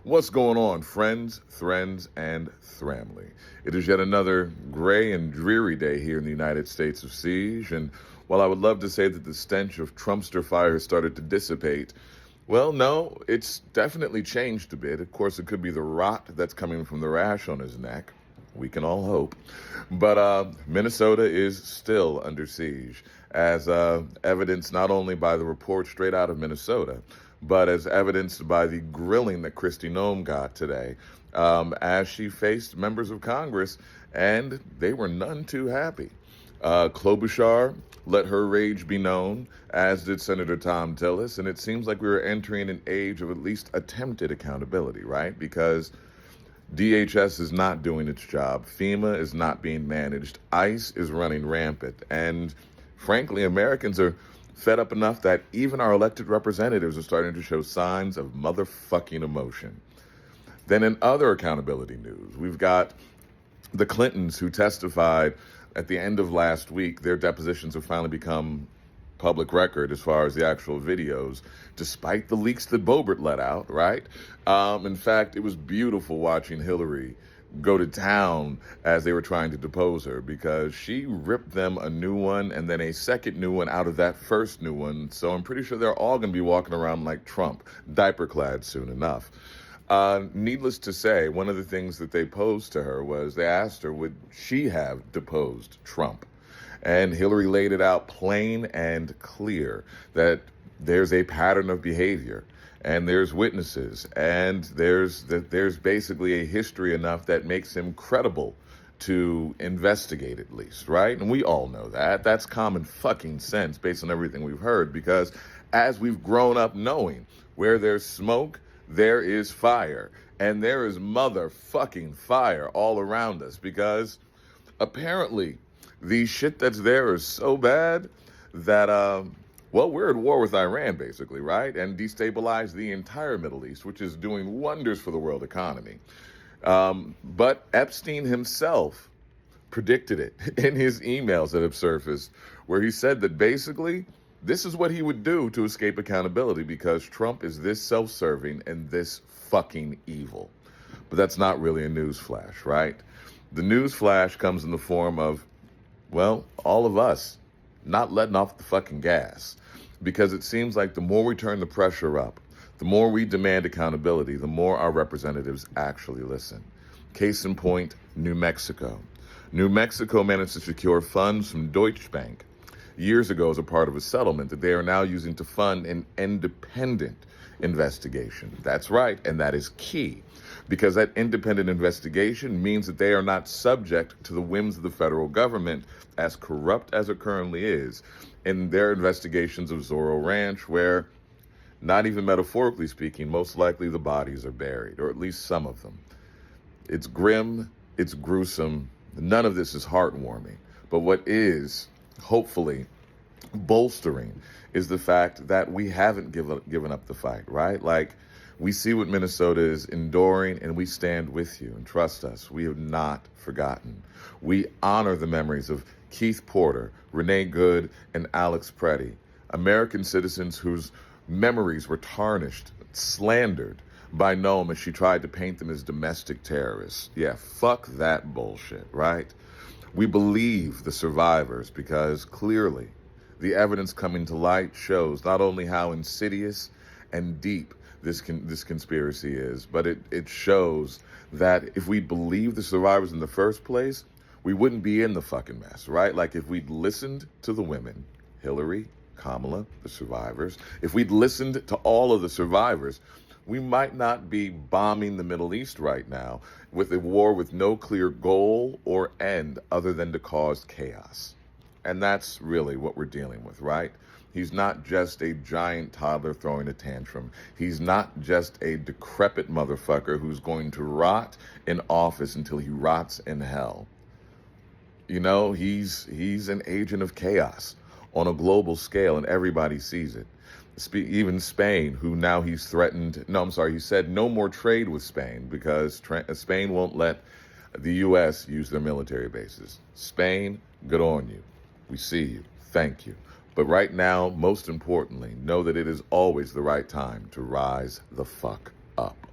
What's going on, friends, and family? It is yet another gray and dreary day here in the United States of Siege, and while I would love to say that the stench of Trumpster fire has started to dissipate, well, no, it's definitely changed a bit. Of course, it could be the rot that's coming from the rash on his neck. We can all hope. But Minnesota is still under siege, as evidenced not only by the report straight out of Minnesota, but as evidenced by the grilling that Kristi Noem got today, as she faced members of Congress, and they were none too happy. Klobuchar let her rage be known, as did Senator Thom Tillis, and it seems like we were entering an age of at least attempted accountability, right? Because DHS is not doing its job. FEMA is not being managed. ICE is running rampant. And frankly, Americans are fed up enough that even our elected representatives are starting to show signs of motherfucking emotion. Then in other accountability news, we've got the Clintons who testified at the end of last week. Their depositions have finally become public record as far as the actual videos, despite the leaks that Boebert let out, right? In fact, it was beautiful watching Hillary go to town as they were trying to depose her, because she ripped them a new one and then a second new one out of that first new one. So I'm pretty sure they're all going to be walking around like Trump, diaper-clad soon enough. Needless to say, one of the things that they posed to her was they asked her, would she have deposed Trump? And Hillary laid it out plain and clear that there's a pattern of behavior, and there's witnesses, and there's basically a history enough that makes him credible to investigate, at least, right? And we all know that. That's common fucking sense based on everything we've heard, because as we've grown up knowing, where there's smoke, there is fire. And there is motherfucking fire all around us, because apparently the shit that's there is so bad that, well, we're at war with Iran, basically, right? And destabilize the entire Middle East, which is doing wonders for the world economy. But Epstein himself predicted it in his emails that have surfaced, where he said that basically this is what he would do to escape accountability, because Trump is this self-serving and this fucking evil. But that's not really a news flash, right? The news flash comes in the form of, well, all of us not letting off the fucking gas, because it seems like the more we turn the pressure up, the more we demand accountability, the more our representatives actually listen. Case in point, New Mexico. New Mexico managed to secure funds from Deutsche Bank years ago as a part of a settlement that they are now using to fund an independent investigation. That's right, and that is key, because that independent investigation means that they are not subject to the whims of the federal government, as corrupt as it currently is, in their investigations of Zorro Ranch, where, not even metaphorically speaking, most likely the bodies are buried, or at least some of them. It's grim, it's gruesome, none of this is heartwarming, but what is, hopefully, bolstering is the fact that we haven't given up the fight, right? Like, we see what Minnesota is enduring, and we stand with you. And trust us, we have not forgotten. We honor the memories of Keith Porter, Renee Good, and Alex Preddy, American citizens whose memories were tarnished, slandered by Noem as she tried to paint them as domestic terrorists. Yeah, fuck that bullshit, right? We believe the survivors, because clearly the evidence coming to light shows not only how insidious and deep this conspiracy is, but it shows that if we believe the survivors in the first place, we wouldn't be in the fucking mess, right? Like, if we'd listened to the women, Hillary, Kamala, the survivors, if we'd listened to all of the survivors, we might not be bombing the Middle East right now with a war with no clear goal or end other than to cause chaos. And that's really what we're dealing with, right? He's not just a giant toddler throwing a tantrum. He's not just a decrepit motherfucker who's going to rot in office until he rots in hell. You know, he's an agent of chaos on a global scale, and everybody sees it. Even Spain, who now he said no more trade with Spain, because Spain won't let the U.S. use their military bases. Spain, good on you. We see you. Thank you. But right now, most importantly, know that it is always the right time to rise the fuck up.